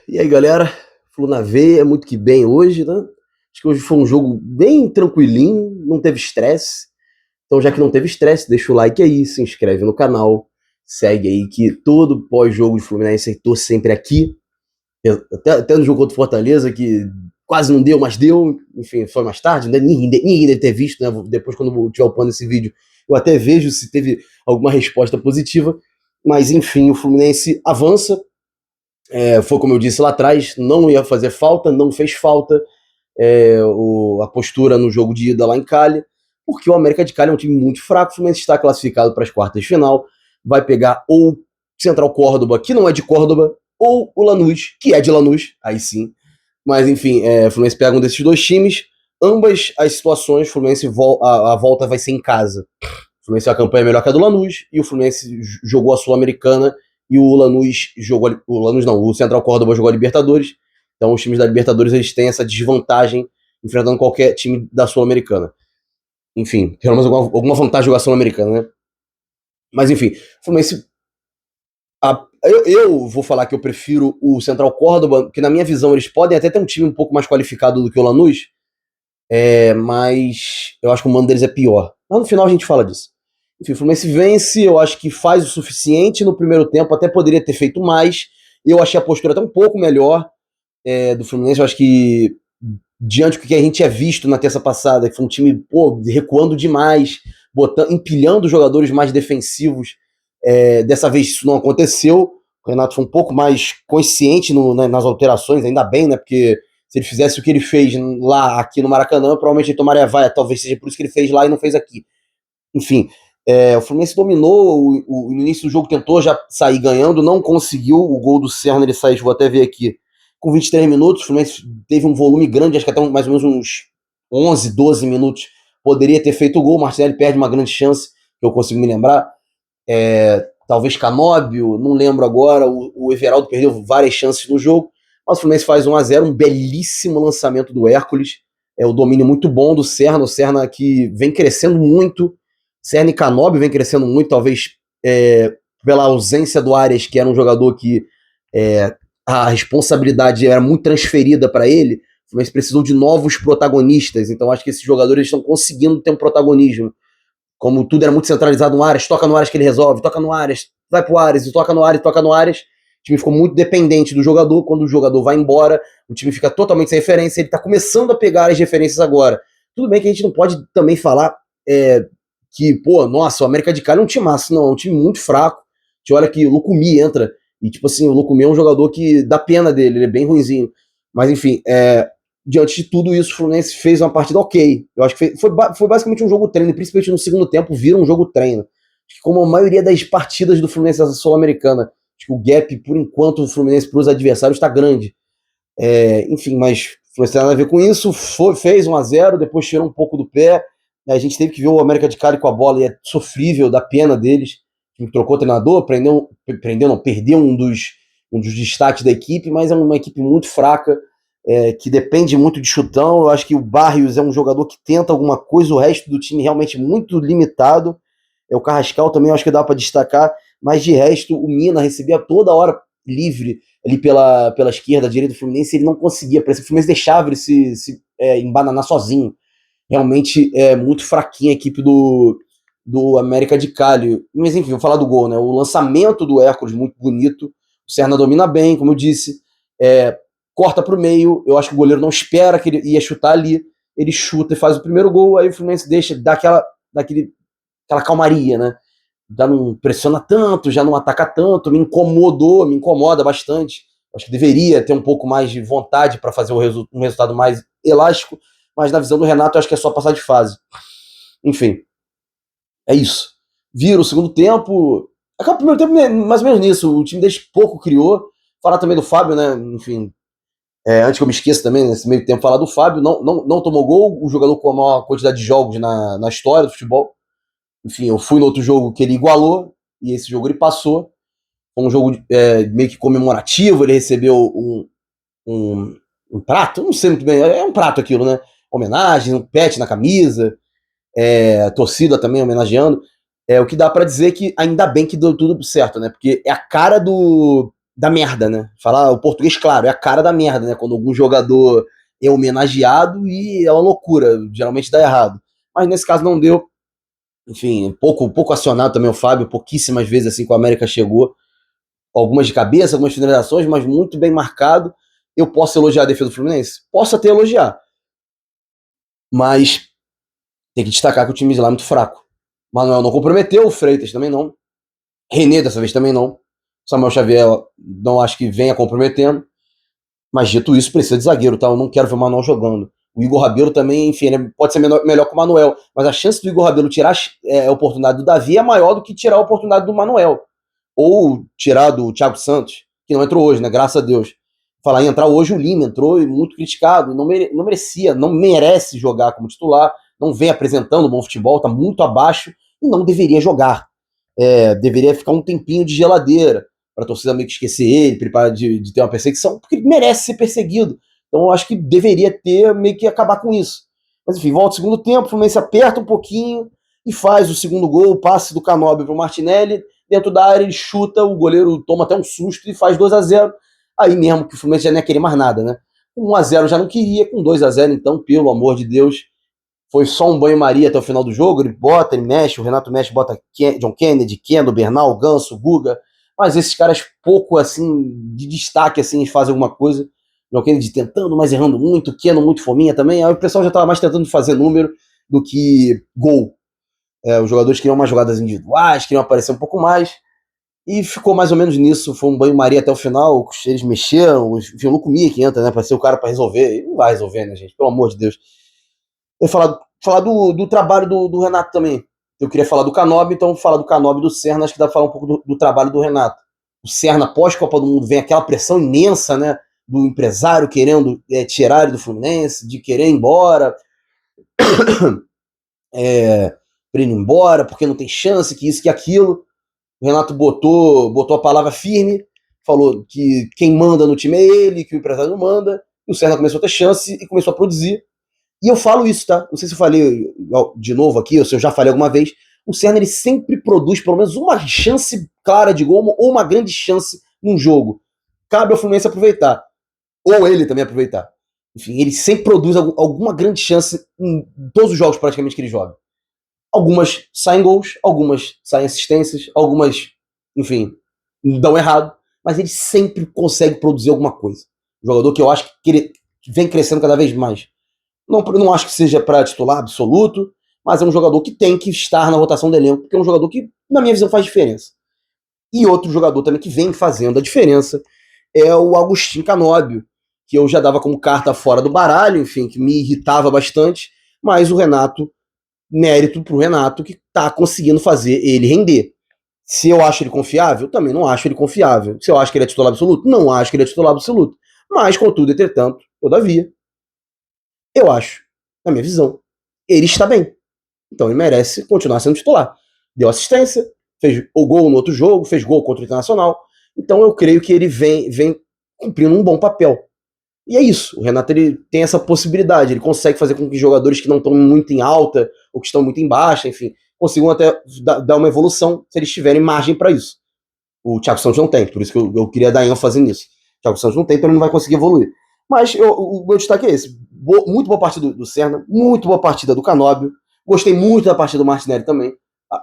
E aí, galera? Flu na veia, muito que bem hoje, né? Acho que hoje foi um jogo bem tranquilinho, não teve estresse. Então, já que não teve estresse, deixa o like aí, se inscreve no canal, segue aí que todo pós-jogo de Fluminense eu tô sempre aqui. Até no jogo contra o Fortaleza, que quase não deu, mas deu. Enfim, foi mais tarde, né? Ninguém deve ter visto, né? Depois, quando eu estiver upando esse vídeo, eu até vejo se teve alguma resposta positiva. Mas, enfim, o Fluminense avança. Foi como eu disse lá atrás, não ia fazer falta, não fez falta a postura no jogo de ida lá em Cali, porque o América de Cali é um time muito fraco, o Fluminense está classificado para as quartas de final, vai pegar ou Central Córdoba, que não é de Córdoba, ou o Lanús, que é de Lanús, aí sim. Mas enfim, o Fluminense pega um desses dois times, ambas as situações, o Fluminense a volta vai ser em casa. O Fluminense tem uma campanha melhor que a do Lanús, e o Fluminense jogou a Sul-Americana, e o Lanús jogou. O Lanús não, o Central Córdoba jogou a Libertadores. Então os times da Libertadores eles têm essa desvantagem enfrentando qualquer time da Sul-Americana. Enfim, pelo menos alguma vantagem jogar Sul-Americana, né? Mas enfim, o Fluminense. Eu vou falar que eu prefiro o Central Córdoba, que na minha visão eles podem até ter um time um pouco mais qualificado do que o Lanús, mas eu acho que o mando deles é pior. Mas no final a gente fala disso. Enfim, o Fluminense vence, eu acho que faz o suficiente no primeiro tempo, até poderia ter feito mais. Eu achei a postura até um pouco melhor do Fluminense, eu acho que diante do que a gente tinha visto na terça passada, que foi um time recuando demais, empilhando jogadores mais defensivos, dessa vez isso não aconteceu. O Renato foi um pouco mais consciente nas alterações, ainda bem, né? Porque se ele fizesse o que ele fez lá, aqui no Maracanã, provavelmente ele tomaria vaia. Talvez seja por isso que ele fez lá e não fez aqui. Enfim, o Fluminense dominou, no início do jogo tentou já sair ganhando, não conseguiu. O gol do Serna, ele saiu, vou até ver aqui, com 23 minutos. O Fluminense teve um volume grande, acho que até mais ou menos uns 11, 12 minutos poderia ter feito o gol. O Martinelli perde uma grande chance, que eu consigo me lembrar. Talvez Canóbio, não lembro agora. O Everaldo perdeu várias chances no jogo, mas o Fluminense faz 1-0, um belíssimo lançamento do Hércules. O domínio muito bom do Serna, o Serna que vem crescendo muito. Serna e Canóbio vem crescendo muito, talvez pela ausência do Arias, que era um jogador que a responsabilidade era muito transferida para ele. O Fluminense precisou de novos protagonistas, então acho que esses jogadores estão conseguindo ter um protagonismo. Como tudo era muito centralizado no Arias, toca no Arias que ele resolve, toca no Arias, vai pro Arias, toca no Arias, toca no Arias. O time ficou muito dependente do jogador. Quando o jogador vai embora, o time fica totalmente sem referência. Ele tá começando a pegar as referências agora. Tudo bem que a gente não pode também falar que, nossa, o América de Cali é um timaço. Não, é um time muito fraco. A gente olha que o Lucumi entra, e tipo assim, o Lucumi é um jogador que dá pena dele, ele é bem ruinzinho. Mas enfim, diante de tudo isso, o Fluminense fez uma partida ok. Eu acho que foi basicamente um jogo treino, principalmente no segundo tempo, vira um jogo treino. Acho que como a maioria das partidas do Fluminense da Sul-Americana, acho que o gap, por enquanto, do Fluminense para os adversários está grande. Enfim, mas o Fluminense tem nada a ver com isso, fez 1-0, depois tirou um pouco do pé. A gente teve que ver o América de Cali com a bola, e é sofrível, dá pena deles. Trocou o treinador, perdeu um dos destaques da equipe, mas é uma equipe muito fraca, que depende muito de chutão. Eu acho que o Barrios é um jogador que tenta alguma coisa, o resto do time realmente muito limitado. O Carrascal também eu acho que dá para destacar, mas de resto o Mina recebia toda hora livre ali pela esquerda, direita do Fluminense, ele não conseguia, parece que o Fluminense deixava ele se embananar sozinho. Realmente é muito fraquinha a equipe do América de Cali. Mas enfim, vou falar do gol, né? O lançamento do Hércules muito bonito, o Serna domina bem, como eu disse, corta para o meio. Eu acho que o goleiro não espera que ele ia chutar ali, ele chuta e faz o primeiro gol. Aí o Fluminense dá aquela calmaria, né? Já não pressiona tanto, já não ataca tanto, me incomoda bastante. Acho que deveria ter um pouco mais de vontade para fazer um resultado mais elástico, mas na visão do Renato eu acho que é só passar de fase. Enfim, é isso. Vira o segundo tempo, acaba o primeiro tempo mais ou menos nisso, o time desde pouco criou. Falar também do Fábio, né? Enfim, antes que eu me esqueça também, nesse meio tempo, falar do Fábio, não tomou gol, o jogador com a maior quantidade de jogos na história do futebol. Enfim, eu fui no outro jogo que ele igualou, e esse jogo ele passou. Foi um jogo meio que comemorativo, ele recebeu um prato, não sei muito bem, é um prato aquilo, né? Homenagem, um pet na camisa, a torcida também homenageando. O que dá para dizer que ainda bem que deu tudo certo, né? Porque é a cara da merda, né? Falar o português, claro, é a cara da merda, né? Quando algum jogador é homenageado e é uma loucura, geralmente dá errado. Mas nesse caso não deu. Enfim, pouco acionado também o Fábio, pouquíssimas vezes assim que o América chegou. Algumas de cabeça, algumas finalizações, mas muito bem marcado. Eu posso elogiar a defesa do Fluminense? Posso até elogiar. Mas tem que destacar que o time de lá é muito fraco. Manuel não comprometeu, o Freitas também não. René dessa vez também não. Samuel Xavier não acho que venha comprometendo. Mas dito isso, precisa de zagueiro, tá? Eu não quero ver o Manuel jogando. O Igor Rabelo também, enfim, ele pode ser melhor que o Manuel. Mas a chance do Igor Rabelo tirar a oportunidade do Davi é maior do que tirar a oportunidade do Manuel. Ou tirar do Thiago Santos, que não entrou hoje, né? Graças a Deus. Falar em entrar hoje, o Lima entrou e muito criticado. Não merecia, não merece jogar como titular. Não vem apresentando bom futebol, tá muito abaixo e não deveria jogar. Deveria ficar um tempinho de geladeira para a torcida meio que esquecer ele, para de ter uma perseguição, porque ele merece ser perseguido. Então eu acho que deveria ter meio que acabar com isso. Mas enfim, volta o segundo tempo, o Fluminense aperta um pouquinho e faz o segundo gol, o passe do Canóbio para o Martinelli, dentro da área ele chuta, o goleiro toma até um susto e faz 2-0. Aí mesmo que o Fluminense já não ia querer mais nada, né? Com 1-0 já não queria, com 2-0 então, pelo amor de Deus, foi só um banho-maria até o final do jogo, ele bota, ele mexe, o Renato mexe, bota John Kennedy, Kendo, Bernal, Ganso, Guga, mas esses caras pouco, assim, de destaque, assim, fazem alguma coisa. John Kennedy tentando, mas errando muito, Keno muito fominha também, aí o pessoal já estava mais tentando fazer número do que gol. Os jogadores queriam mais jogadas individuais, queriam aparecer um pouco mais, e ficou mais ou menos nisso, foi um banho-maria até o final, eles mexeram, enfim, o Luco Mia que entra, né, pra ser o cara pra resolver, e não vai resolver, né, gente, pelo amor de Deus. Eu falar do trabalho do Renato também. Eu queria falar do Canóbio, então falar do Canóbio e do Serna, acho que dá pra falar um pouco do trabalho do Renato. O Serna, pós-Copa do Mundo, vem aquela pressão imensa, né? Do empresário querendo tirar ele do Fluminense, de querer ir embora, pra ele ir embora, porque não tem chance, que isso, que aquilo. O Renato botou a palavra firme, falou que quem manda no time é ele, que o empresário não manda. E o Serna começou a ter chance e começou a produzir. E eu falo isso, tá? Não sei se eu falei de novo aqui, ou se eu já falei alguma vez. O Serna, ele sempre produz pelo menos uma chance clara de gol ou uma grande chance num jogo. Cabe ao Fluminense aproveitar. Ou ele também aproveitar. Enfim, ele sempre produz alguma grande chance em todos os jogos praticamente que ele joga. Algumas saem gols, algumas saem assistências, algumas, enfim, dão errado. Mas ele sempre consegue produzir alguma coisa. Um jogador que eu acho que ele vem crescendo cada vez mais. Não acho que seja para titular absoluto, mas é um jogador que tem que estar na rotação do elenco, porque é um jogador que, na minha visão, faz diferença. E outro jogador também que vem fazendo a diferença é o Agostinho Canóbio, que eu já dava como carta fora do baralho, enfim, que me irritava bastante, mas o Renato, mérito pro Renato, que tá conseguindo fazer ele render. Se eu acho ele confiável, também não acho ele confiável. Se eu acho que ele é titular absoluto, não acho que ele é titular absoluto. Mas, contudo, entretanto, todavia, eu acho, na minha visão, ele está bem. Então ele merece continuar sendo titular. Deu assistência, fez o gol no outro jogo, fez gol contra o Internacional. Então eu creio que ele vem cumprindo um bom papel. E é isso. O Renato ele tem essa possibilidade. Ele consegue fazer com que jogadores que não estão muito em alta ou que estão muito em baixa, enfim, consigam até dar uma evolução se eles tiverem margem para isso. O Thiago Santos não tem, por isso que eu queria dar ênfase nisso. O Thiago Santos não tem, então ele não vai conseguir evoluir. Mas o meu destaque é esse. Muito boa partida do Serna, muito boa partida do Canóbio. Gostei muito da partida do Martinelli também,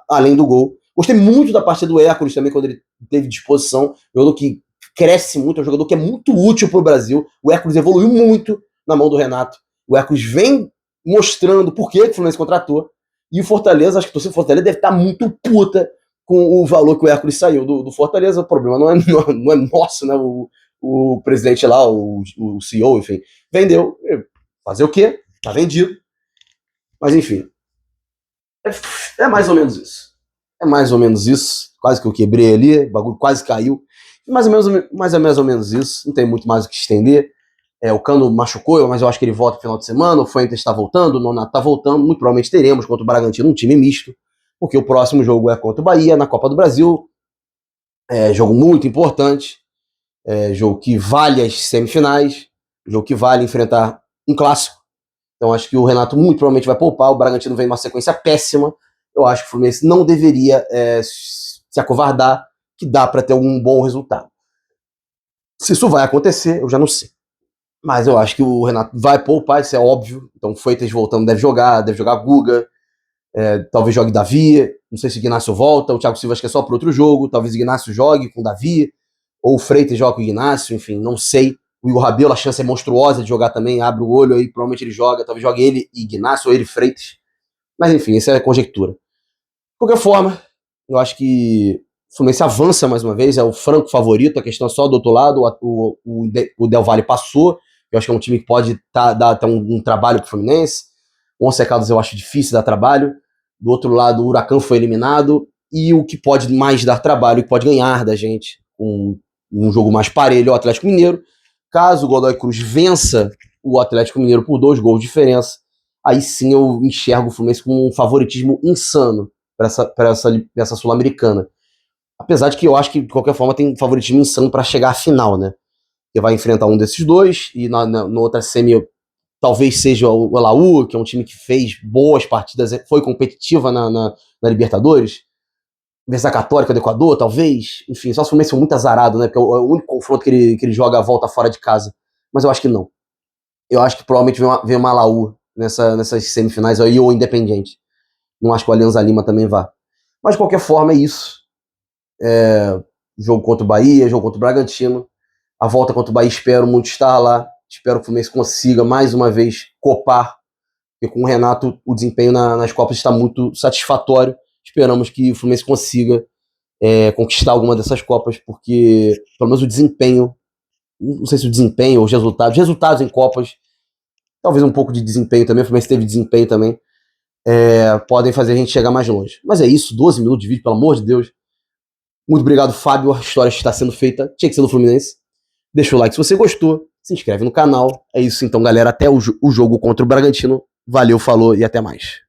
além do gol. Gostei muito da partida do Hércules também, quando ele teve disposição. Jogador que cresce muito, é um jogador que é muito útil para o Brasil. O Hércules evoluiu muito na mão do Renato. O Hércules vem mostrando por que o Fluminense contratou. E o Fortaleza, acho que o torcedor do Fortaleza deve estar muito puta com o valor que o Hércules saiu do Fortaleza. O problema não é nosso, né? O presidente lá, o CEO, enfim, vendeu. Fazer o quê? Tá vendido. Mas enfim, é mais ou menos isso. É mais ou menos isso. Quase que eu quebrei ali, o bagulho quase caiu. Mas é mais ou menos isso. Não tem muito mais o que estender. O Cano machucou, mas eu acho que ele volta no final de semana. O Fuentes está voltando, o Nonato está voltando. Muito provavelmente teremos contra o Bragantino um time misto, porque o próximo jogo é contra o Bahia, na Copa do Brasil. Jogo muito importante. Jogo que vale as semifinais. Jogo que vale enfrentar um clássico. Então acho que o Renato muito provavelmente vai poupar. O Bragantino vem numa sequência péssima. Eu acho que o Fluminense não deveria se acovardar, que dá para ter um bom resultado. Se isso vai acontecer, eu já não sei. Mas eu acho que o Renato vai poupar, isso é óbvio. Então, Freitas voltando deve jogar Guga, talvez jogue Davi, não sei se o Ignacio volta, o Thiago Silva acho que é só para outro jogo, talvez o Ignacio jogue com o Davi, ou o Freitas joga com o Ignacio, enfim, não sei. O Igor Rabelo, a chance é monstruosa de jogar também, abre o olho aí, provavelmente ele joga, talvez jogue ele e Ignacio, ou ele e Freitas. Mas enfim, essa é a conjectura. De qualquer forma, eu acho que o Fluminense avança mais uma vez, é o franco favorito, a questão é só do outro lado, o Del Valle passou, eu acho que é um time que pode dar um trabalho pro Fluminense. O Once Caldas eu acho difícil dar trabalho. Do outro lado, o Huracan foi eliminado. E o que pode mais dar trabalho, o que pode ganhar da gente, um jogo mais parelho, é o Atlético Mineiro. Caso o Godoy Cruz vença o Atlético Mineiro por 2 gols de diferença, aí sim eu enxergo o Fluminense com um favoritismo insano para essa Sul-Americana. Apesar de que eu acho que, de qualquer forma, tem um favoritismo insano para chegar à final, né? Que vai enfrentar um desses dois, e na outra semi talvez seja o Laú, que é um time que fez boas partidas, foi competitiva na Libertadores, versus a Católica do Equador, talvez, enfim, só se o Fluminense for muito azarado, né, porque é o único confronto que ele joga a volta fora de casa, mas eu acho que não. Eu acho que provavelmente vem uma Laú nessas semifinais aí, ou Independiente. Não acho que o Alianza Lima também vá. Mas de qualquer forma é isso. Jogo contra o Bahia, jogo contra o Bragantino. A volta contra o Bahia, espero muito estar lá. Espero que o Fluminense consiga, mais uma vez, copar. Porque com o Renato, o desempenho nas Copas está muito satisfatório. Esperamos que o Fluminense consiga conquistar alguma dessas Copas, porque, pelo menos o desempenho, não sei se o desempenho ou os resultados em Copas, talvez um pouco de desempenho também, o Fluminense teve desempenho também, podem fazer a gente chegar mais longe. Mas é isso, 12 minutos de vídeo, pelo amor de Deus. Muito obrigado, Fábio. A história está sendo feita. Tinha que ser do Fluminense. Deixa o like se você gostou. Se inscreve no canal. É isso então, galera. Até o jogo contra o Bragantino. Valeu, falou e até mais.